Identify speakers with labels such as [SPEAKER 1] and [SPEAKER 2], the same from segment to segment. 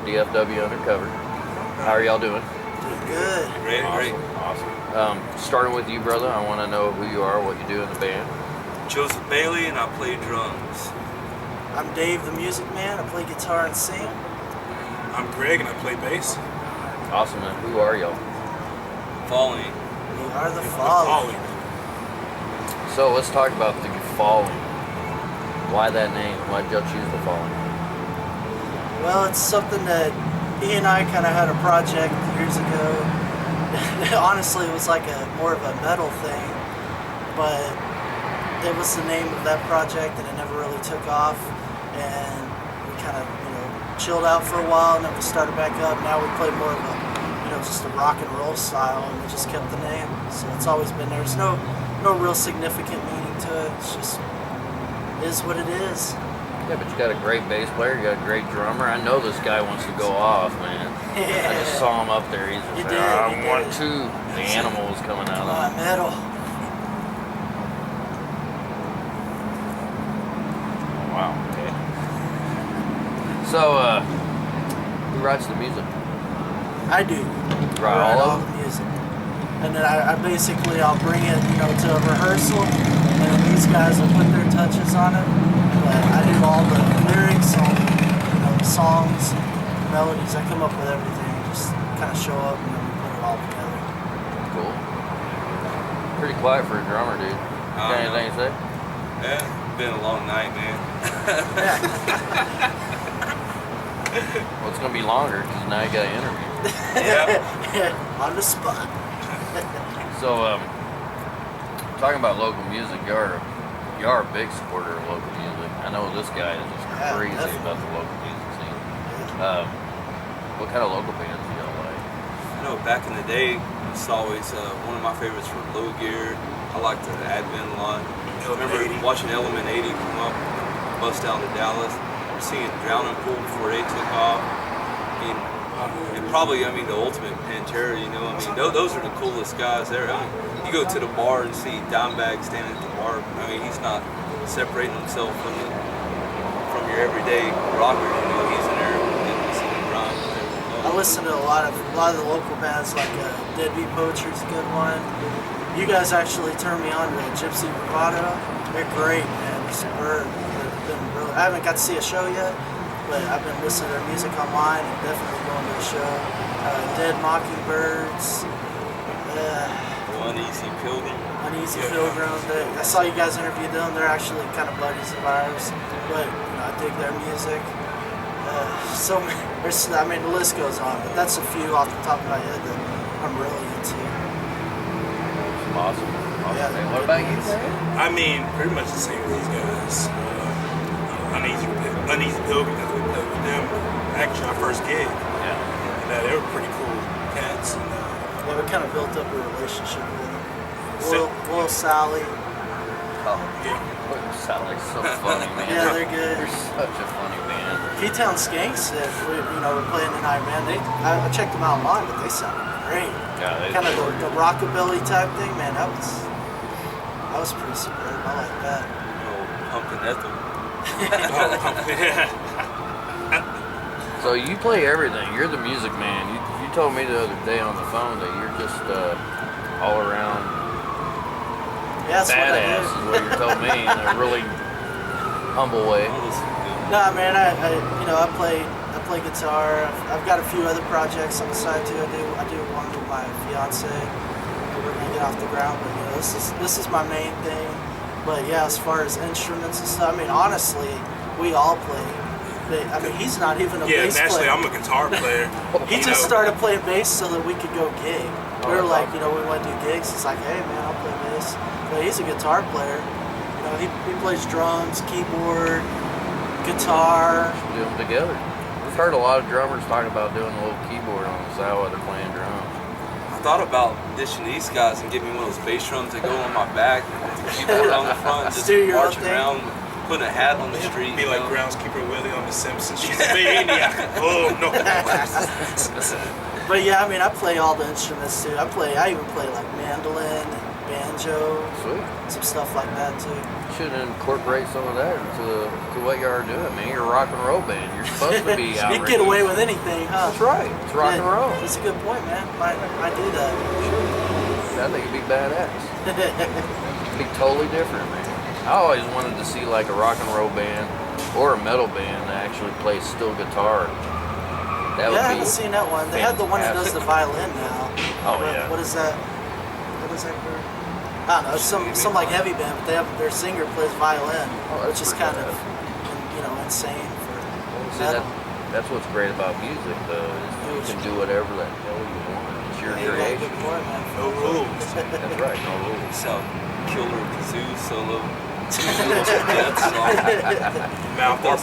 [SPEAKER 1] DFW Undercover. How are y'all doing?
[SPEAKER 2] Doing good.
[SPEAKER 3] Great, great.
[SPEAKER 1] Awesome. Starting with you, brother, I want to know who you are, what you do in the band.
[SPEAKER 3] Joseph Bailey, and I play drums.
[SPEAKER 2] I'm Dave, the music man. I play guitar and sing.
[SPEAKER 4] I'm Greg, and I play bass.
[SPEAKER 1] Awesome, and who are y'all?
[SPEAKER 3] Falling.
[SPEAKER 2] We are the Falling.
[SPEAKER 1] So let's talk about the Falling. Why that name? Why did y'all choose the Falling?
[SPEAKER 2] Well, it's something that he and I kind of had a project years ago. Honestly, it was like more of a metal thing, but it was the name of that project, and it never really took off. And we kind of, chilled out for a while, and then we started back up. Now we play more of a, just a rock and roll style, and we just kept the name. So it's always been there. There's no real significant meaning to it. It's just is what it is.
[SPEAKER 1] Yeah, but you got a great bass player, you got a great drummer. I know this guy wants to go off, man.
[SPEAKER 2] Yeah.
[SPEAKER 1] I just saw him up there. He's just like, I want to. The animal was coming out of him.
[SPEAKER 2] Metal.
[SPEAKER 1] Wow. Okay. So, who writes the music?
[SPEAKER 2] I do.
[SPEAKER 1] Write all of
[SPEAKER 2] the music. And then I'll bring it, to a rehearsal, and then these guys will put their touches on it. But I do all the lyrics, all the, songs, melodies. I come up with everything. Just kind of show up and then we put it all together.
[SPEAKER 1] Cool. Pretty quiet for a drummer, dude. Got anything to say?
[SPEAKER 3] Yeah, been a long night, man.
[SPEAKER 1] Well, it's gonna be longer because now you got an interview.
[SPEAKER 3] Yeah.
[SPEAKER 2] On the spot.
[SPEAKER 1] So, talking about local music, you are a big supporter of local music. I know this guy is just crazy about the local music scene. What kind of local bands do y'all like?
[SPEAKER 3] Back in the day, it's always one of my favorites from Low Gear. I liked the Advent a lot. I remember watching Element 80 come up, bust out to Dallas. Seeing Drowning Pool before they took off. And probably, the ultimate Pantera, those are the coolest guys there. You go to the bar and see Dimebag standing at the bar. He's not separating himself from your everyday rocker. He's in there listening to rhymes.
[SPEAKER 2] I listen to a lot of the local bands, like Deadbeat Poetry's a good one. You guys actually turned me on to Gypsy Bravado. They're great, man. They're superb. I haven't got to see a show yet, but I've been listening to their music online and definitely going to the show. Dead Mockingbirds.
[SPEAKER 3] Uneasy Pilgrim.
[SPEAKER 2] Uneasy Pilgrim. I saw you guys interview them. They're actually kind of buddies of ours, but I dig their music. The list goes on, but that's a few off the top of my head that I'm really into.
[SPEAKER 1] Awesome.
[SPEAKER 2] Yeah.
[SPEAKER 1] What about you?
[SPEAKER 4] Pretty much the same as these guys. Uneasy Pilgrim, because we played with them. Actually, our first gig.
[SPEAKER 1] Yeah.
[SPEAKER 4] And they were pretty cool cats. And,
[SPEAKER 2] we kind of built up a relationship with them. Will Sally.
[SPEAKER 1] Oh, yeah. Sally's so funny, man.
[SPEAKER 2] Yeah, they're good.
[SPEAKER 1] You're such a funny band.
[SPEAKER 2] Keytown Skanks, we're playing tonight, man. I checked them out online, but they sound great.
[SPEAKER 1] Yeah, they
[SPEAKER 2] kind of the rockabilly type thing, man. That was pretty superb. I like that.
[SPEAKER 3] Pumpkin Ethel.
[SPEAKER 1] So you play everything. You're the music man. You told me the other day on the phone that you're just all around badass is what you told me in a really humble way.
[SPEAKER 2] Nah, man. I play guitar. I've got a few other projects on the side too. I do one with my fiance. We're gonna get off the ground, but this is my main thing. But yeah, as far as instruments and stuff, honestly, we all play. He's not even a bass player.
[SPEAKER 4] naturally, I'm a guitar player.
[SPEAKER 2] He just started playing bass so that we could go gig. We were like, we want to do gigs. It's like, hey man, I'll play bass. But he's a guitar player. He plays drums, keyboard, guitar.
[SPEAKER 1] Do them together. We've heard a lot of drummers talk about doing a little keyboard on the side while they're playing drums.
[SPEAKER 3] I thought about ditching these guys and getting me one of those bass drums that go on my back, with the keyboard on the front, just marching around, putting a hat on the street.
[SPEAKER 4] Be like groundskeeper Willie on The Simpsons. She's a maniac. Oh no.
[SPEAKER 2] But yeah, I play all the instruments too. I even play like mandolin, banjo,
[SPEAKER 1] Sweet.
[SPEAKER 2] some stuff like that too.
[SPEAKER 1] Should incorporate some of that to what you are doing, man. You're a rock and roll band. You're supposed to be
[SPEAKER 2] You
[SPEAKER 1] outrageous.
[SPEAKER 2] can get away with anything, huh?
[SPEAKER 1] That's right. It's rock and roll.
[SPEAKER 2] That's a good point, man. I do that.
[SPEAKER 1] I think it'd be badass. It'd be totally different, man. I always wanted to see like a rock and roll band or a metal band that actually plays steel guitar. That would
[SPEAKER 2] I
[SPEAKER 1] be
[SPEAKER 2] haven't seen that one. They have the one that does the violin now.
[SPEAKER 1] Oh, yeah.
[SPEAKER 2] What is that? What is that for? I don't know. It's some like heavy band, but their singer plays violin, which is kind of insane for metal.
[SPEAKER 1] That's what's great about music, though, is you can do whatever the hell you want. It's your creation.
[SPEAKER 2] Good point, man.
[SPEAKER 4] No rules.
[SPEAKER 1] That's right, no rules.
[SPEAKER 3] So, killer kazoo solo.
[SPEAKER 4] Mouth or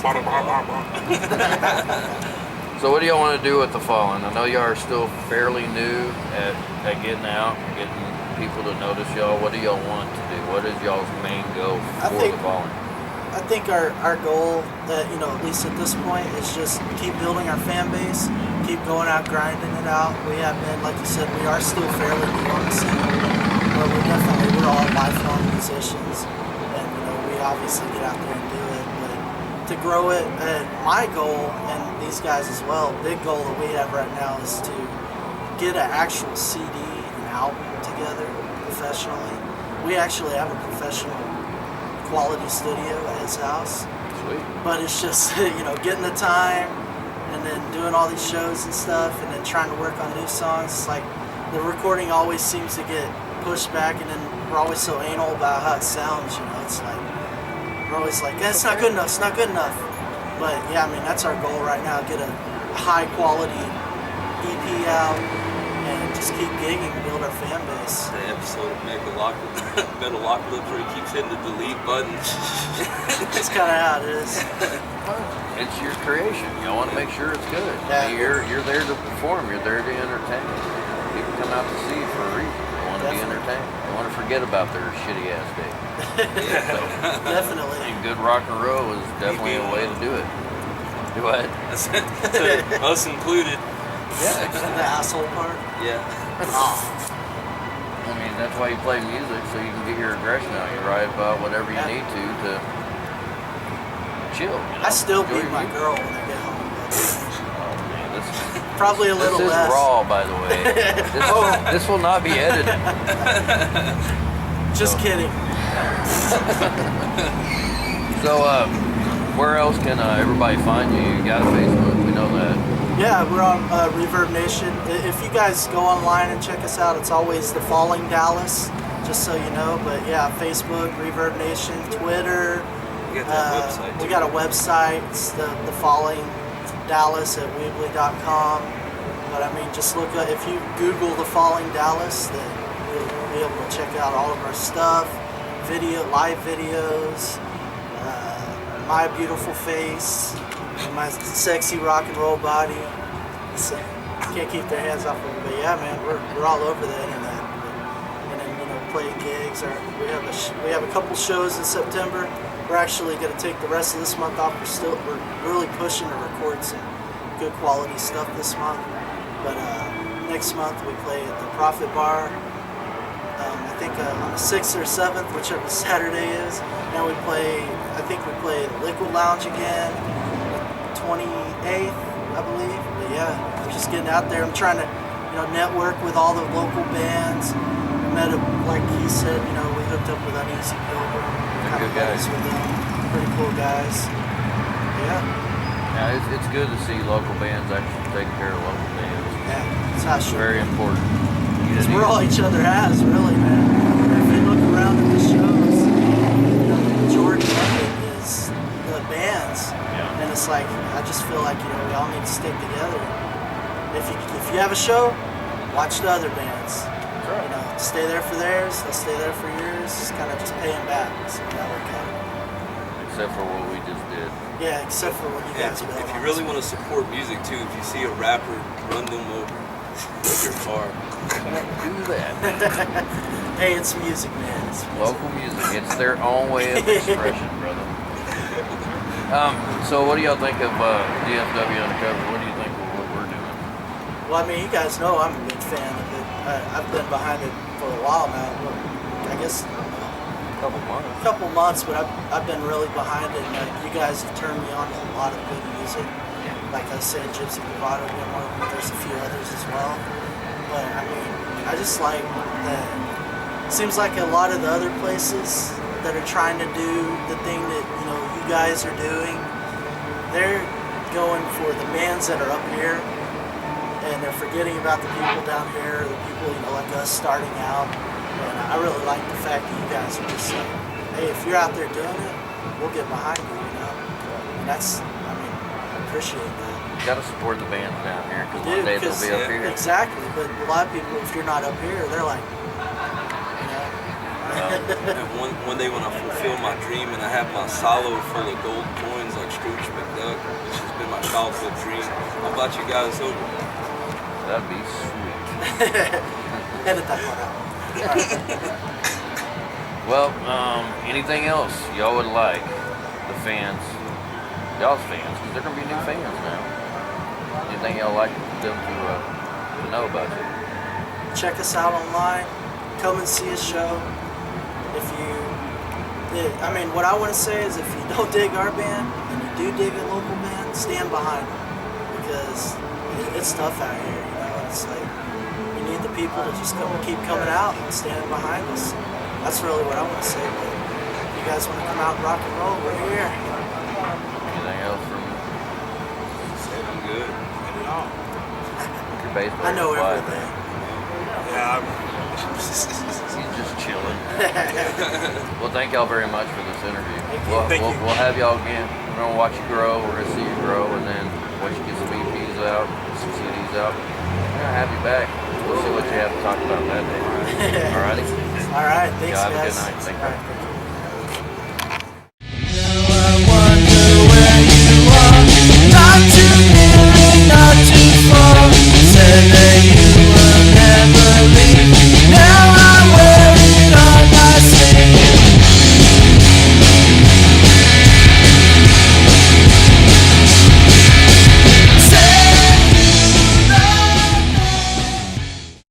[SPEAKER 1] So what do y'all want to do with the Fallen? I know y'all are still fairly new at getting out, getting people to notice y'all. What do y'all want to do? What is y'all's main goal for the Fallen?
[SPEAKER 2] I think our goal, at least at this point, is just keep building our fan base, keep going out, grinding it out. We have been, like you said, we are still fairly new on the scene, but we're all lifelong musicians, and we obviously get out there and do it. But to grow it, my goal, and these guys as well, big goal that we have right now is to get an actual CD and album together professionally. We actually have a professional quality studio at his house.
[SPEAKER 1] Sweet.
[SPEAKER 2] But it's just, getting the time and then doing all these shows and stuff and then trying to work on new songs. It's like the recording always seems to get pushed back, and then we're always so anal about how it sounds, It's like, we're always like, it's not good enough, it's not good enough. But yeah, that's our goal right now, get a high quality EP out and just keep gigging, build our fan base.
[SPEAKER 3] The episode of Metalocalypse where he keeps hitting the delete button.
[SPEAKER 2] That's kind of how it is.
[SPEAKER 1] It's your creation. You want to make sure it's good.
[SPEAKER 2] Yeah.
[SPEAKER 1] You're there to perform. You're there to entertain. People come out to see you for a reason. They want to be entertained. They want to forget about their shitty ass day. So,
[SPEAKER 2] Definitely.
[SPEAKER 1] and good rock and roll is definitely a way to do it. Do what?
[SPEAKER 3] Us included.
[SPEAKER 1] Yeah,
[SPEAKER 2] The asshole part.
[SPEAKER 3] Yeah.
[SPEAKER 1] That's why you play music, so you can get your aggression out. You write about whatever you need to chill.
[SPEAKER 2] I still
[SPEAKER 1] Enjoy
[SPEAKER 2] beat
[SPEAKER 1] your
[SPEAKER 2] my
[SPEAKER 1] music.
[SPEAKER 2] girl when I get home.
[SPEAKER 1] Oh man,
[SPEAKER 2] Probably a little
[SPEAKER 1] this is
[SPEAKER 2] less.
[SPEAKER 1] raw, by the way. This will not be edited.
[SPEAKER 2] Just kidding.
[SPEAKER 1] So, where else can everybody find you? You got a Facebook, we know that.
[SPEAKER 2] Yeah, we're on Reverb Nation. If you guys go online and check us out, it's always The Falling Dallas, just so you know. But yeah, Facebook, Reverb Nation, Twitter.
[SPEAKER 3] We got that website.
[SPEAKER 2] We got a website. It's the Falling Dallas at weebly.com. But just look up, if you Google The Falling Dallas, then you'll be able to check out all of our stuff, live videos, my beautiful face, my sexy rock and roll body. So, can't keep their hands off of it. But yeah, man, we're all over the internet. And then playing gigs. We have a couple shows in September. We're actually going to take the rest of this month off. We're really pushing to record some good quality stuff this month. But next month we play at the Profit Bar. I think on the 6th or 7th, whichever Saturday is. Then we play the Liquid Lounge again, the 28th, I believe. But yeah, I'm just getting out there. I'm trying to, network with all the local bands. Met up, like he said, we hooked up with Uneasy Pilgrim. Kind of guys with them. Pretty cool guys. Yeah.
[SPEAKER 1] It's good to see local bands actually taking care of local bands.
[SPEAKER 2] Yeah, it's how
[SPEAKER 1] It's very important.
[SPEAKER 2] Because we're all each other has, really, man. If you look around at the shows, the majority of it is the bands.
[SPEAKER 1] Yeah.
[SPEAKER 2] And it's like, I just feel like, we all need to stick together. If you have a show, watch the other bands.
[SPEAKER 1] Right.
[SPEAKER 2] Stay there for theirs, they'll stay there for yours. Just kind of just pay them back. So that work out.
[SPEAKER 1] Except for what we just did.
[SPEAKER 2] Yeah, except for when you guys
[SPEAKER 3] If
[SPEAKER 2] bail
[SPEAKER 3] you
[SPEAKER 2] on
[SPEAKER 3] really
[SPEAKER 2] us.
[SPEAKER 3] want to support music too, if you see a rapper, run them over with your car.
[SPEAKER 1] Do that.
[SPEAKER 2] Hey, it's music, man. It's music.
[SPEAKER 1] Local music. It's their own way of expression, brother. So what do y'all think of DFW Undercover? What do you think of what we're doing?
[SPEAKER 2] Well, you guys know I'm a big fan of it. I've been behind it for a while now. I guess,
[SPEAKER 1] Couple months.
[SPEAKER 2] a couple months, but I've been really behind it. And you guys have turned me on to a lot of good music. Like I said, Gypsy Bravado being one of them. There's a few others as well. But I mean, I just like that. Seems like a lot of the other places that are trying to do the thing that you guys are doing, they're going for the bands that are up here, and they're forgetting about the people down here, the people like us starting out. And I really like the fact that you guys are just like, hey, if you're out there doing it, we'll get behind you, And that's, I appreciate that.
[SPEAKER 1] You gotta support the bands down here because one day they'll be up here.
[SPEAKER 2] Exactly, but a lot of people, if you're not up here, they're like,
[SPEAKER 3] And one day when I fulfill my dream and I have my silo full of gold coins like Scrooge McDuck, which has been my childhood dream, I'll invite you guys over.
[SPEAKER 1] That'd be sweet.
[SPEAKER 2] Edit that part out.
[SPEAKER 1] Well, anything else y'all would like y'all's fans, because they're gonna be new fans now. Anything y'all like them to know about you?
[SPEAKER 2] Check us out online. Come and see a show. What I want to say is if you don't dig our band and you do dig a local band, stand behind them, because it's tough out here. It's like we need the people to just keep coming out and standing behind us. That's really what I want to say. But if you guys want to come out and rock and roll, we're here.
[SPEAKER 1] Anything else from you?
[SPEAKER 3] I'm good.
[SPEAKER 1] Your bass player?
[SPEAKER 2] I know
[SPEAKER 1] Why?
[SPEAKER 2] everything.
[SPEAKER 4] Yeah,
[SPEAKER 1] He's just chilling. Well, thank y'all very much for this interview.
[SPEAKER 4] Thank you.
[SPEAKER 1] We'll have y'all again. We're gonna watch you grow. We're gonna see you grow, and then once you get some EPs out, some CDs out, we're gonna have you back. We'll see what you have to talk about that day. Alrighty.
[SPEAKER 2] All right. Thanks,
[SPEAKER 1] Y'all have a
[SPEAKER 2] guys.
[SPEAKER 1] good night. Thank you.
[SPEAKER 2] All right.